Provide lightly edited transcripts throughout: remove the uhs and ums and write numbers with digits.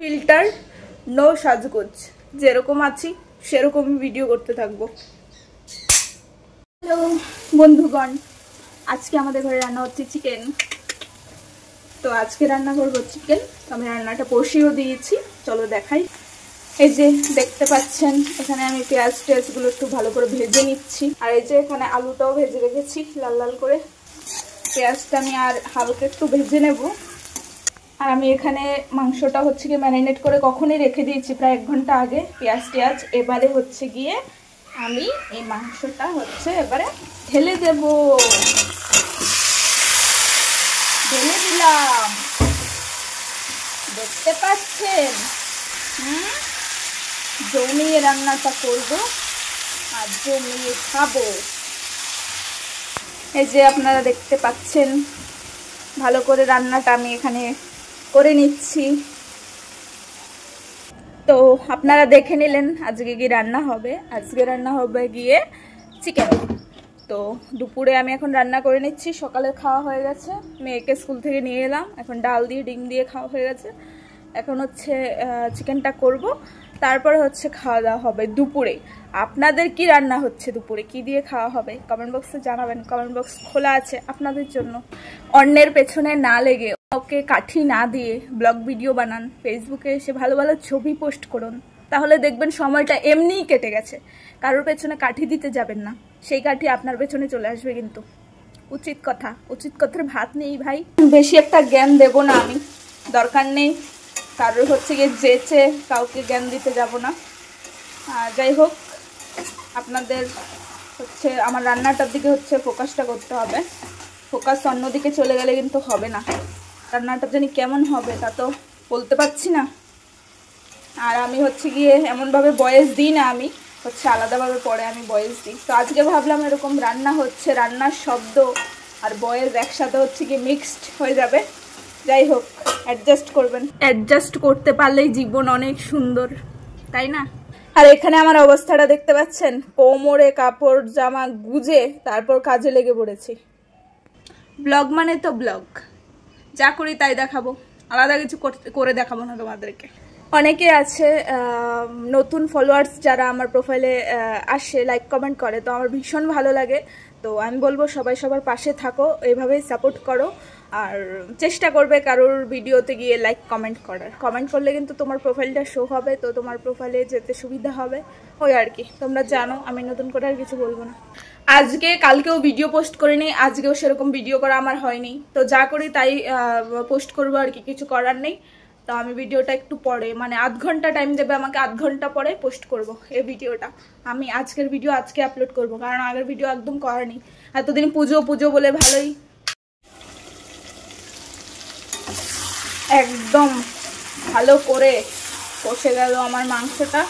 Filter, no সাজগোজ, যেরকম আছি সেরকমই ভিডিও করতে থাকবো। হ্যালো বন্ধুগণ, আজকে আমাদের ঘরে রান্না হচ্ছে চিকেন। তো আজকে রান্না করবো চিকেন। আমি রান্নাটা বসিয়েও দিয়েছি, চলো দেখাই। এই যে দেখতে পাচ্ছেন, এখানে আমি পেঁয়াজ টেয়াজগুলো একটু ভালো করে ভেজে নিচ্ছি। আর এই যে এখানে আলুটাও ভেজে রেখেছি লাল লাল করে। পেঁয়াজটা আমি আর হালকা একটু ভেজে নেব। আর আমি এখানে মাংসটা হচ্ছে গিয়ে ম্যারিনেট করে কখনই রেখে দিয়েছি, প্রায় 1 ঘন্টা আগে, পেঁয়াজ টেয়াজ। এবারে হচ্ছে গিয়ে আমি এই মাংসটা হচ্ছে এবারে ঢেলে দেব। ঢেলে দিলাম, দেখতে পাচ্ছেন। জমিয়ে রান্নাটা করব আর জমিয়ে খাবো। এই যে আপনারা দেখতে পাচ্ছেন, ভালো করে রান্নাটা আমি এখানে করে নিচ্ছি। তো আপনারা দেখে নিলেন আজকে কি রান্না হবে। আজকে রান্না হবে গিয়ে চিকেন। তো দুপুরে আমি এখন রান্না করে নিচ্ছি। সকালে খাওয়া হয়ে গেছে, মেয়েকে স্কুল থেকে নিয়ে এলাম, এখন ডাল দিয়ে ডিম দিয়ে খাওয়া হয়ে গেছে। এখন হচ্ছে চিকেনটা করব, তারপরে হচ্ছে খাওয়া দাওয়া হবে দুপুরে। আপনাদের কি রান্না হচ্ছে দুপুরে, কি দিয়ে খাওয়া হবে কমেন্ট বক্সে জানাবেন। কমেন্ট বক্স খোলা আছে আপনাদের জন্য। অন্যের পেছনে না লেগে, ওকে কাঠি না দিয়ে ব্লগ ভিডিও বানান, ফেসবুকে এসে ভালো ভালো ছবি পোস্ট করুন, তাহলে দেখবেন সময়টা এমনিই কেটে গেছে। কারোর পেছনে কাঠি দিতে যাবেন না, সেই কাঠি আপনার পেছনে চলে আসবে কিন্তু। উচিত কথা, উচিত কথার ভাত নেই ভাই। বেশি একটা জ্ঞান দেব না আমি, দরকার নেই কারোর হচ্ছে গিয়ে যেচে কাউকে জ্ঞান দিতে যাব না। যাই হোক, আপনাদের হচ্ছে আমার রান্নাটার দিকে হচ্ছে ফোকাসটা করতে হবে। ফোকাস অন্যদিকে চলে গেলে কিন্তু হবে না। রান্নাটা জানি কেমন হবে তা তো বলতে পারছি না। আর আমি হচ্ছে গিয়ে এমনভাবে ভয়েস দিই না, আমি হচ্ছে আলাদাভাবে পরে আমি ভয়েস দিই। তো আজকে ভাবলাম এরকম রান্না হচ্ছে, রান্নার শব্দ আর ভয়েস একসাথে হচ্ছে গিয়ে মিক্সড হয়ে যাবে। যাই হোক, অ্যাডজাস্ট করবেন। অ্যাডজাস্ট করতে পারলেই জীবন অনেক সুন্দর, তাই না? আর এখানে আমার অবস্থাটা দেখতে পাচ্ছেন, কোমরে কাপড় জামা গুজে তারপর কাজে লেগে পড়েছি। ব্লগ মানে তো ব্লগ, যা করি তাই দেখাবো, আলাদা কিছু করে দেখাবো না তোমাদেরকে। অনেকে আছে নতুন ফলোয়ার্স যারা আমার প্রোফাইলে আসে, লাইক কমেন্ট করে, তো আমার ভীষণ ভালো লাগে। তো আমি বলবো সবাই সবার পাশে থাকো, এইভাবেই সাপোর্ট করো। আর চেষ্টা করবে কারোর ভিডিওতে গিয়ে লাইক কমেন্ট করার। কমেন্ট করলে কিন্তু তোমার প্রোফাইলটা শো হবে, তো তোমার প্রোফাইলে যেতে সুবিধা হবে। ওই আর কি, তোমরা জানো, আমি নতুন করে আর কিছু বলবো না। আজকে কালকেও ভিডিও পোস্ট করিনি, আজকেও সেরকম ভিডিও করা আমার হয়নি। তো যা করি তাই পোস্ট করবো আর কি, কিছু করার নেই। তো আমি ভিডিওটা একটু পরে, মানে আধ ঘন্টা টাইম দেবে আমাকে, আধ ঘন্টা পরে পোস্ট করব এই ভিডিওটা। আমি আজকের ভিডিও আজকে আপলোড করব, কারণ আগের ভিডিও একদম করা নেই। এতদিন পুজো পুজো বলে ভালোই একদম ভালো করে কষে গেল আমার মাংসটা,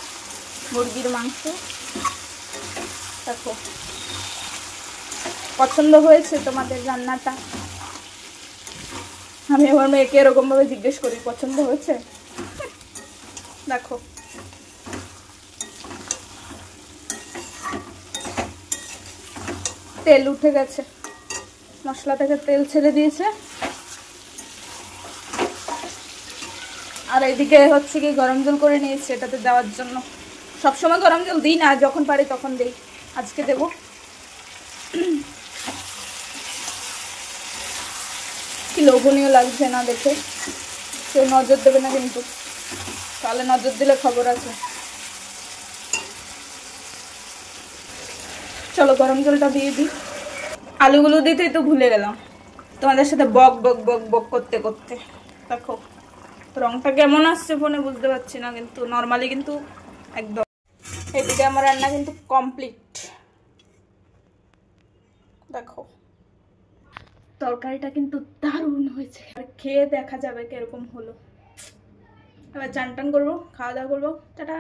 মুরগির মাংস। দেখো, পছন্দ হয়েছে তোমাদের রান্নাটা? আমি আমার মেয়েকে এরকম ভাবে জিজ্ঞেস করি, পছন্দ হয়েছে? দেখো, তেল উঠে গেছে, মশলা থেকে তেল ছেড়ে দিয়েছে। আর এদিকে হচ্ছে কি গরম জল করে নিয়েছি এটাতে দেওয়ার জন্য। সবসময় গরম জল দিই না, যখন পারি তখন দিই, আজকে দেব। কি লোভনীয় লাগছে না দেখে, কেউ নজর দেবে না কিন্তু, তাহলে নজর দিলে খবর আছে। চলো গরম জলটা দিয়ে দিই। আলুগুলো দিতেই তো ভুলে গেলাম তোমাদের সাথে বক বক বক বক করতে করতে। দেখো রংটা কেমন আসছে ফোনে বুঝতে পারছি না, কিন্তু নর্মালি কিন্তু একদম। এদিকে আমার রান্না কিন্তু কমপ্লিট। দেখো তরকারিটা কিন্তু দারুণ হয়েছে, আর খেয়ে দেখা যাবে কিরকম হলো। এবার চান টান করবো, খাওয়া দাওয়া করবো, টাটা।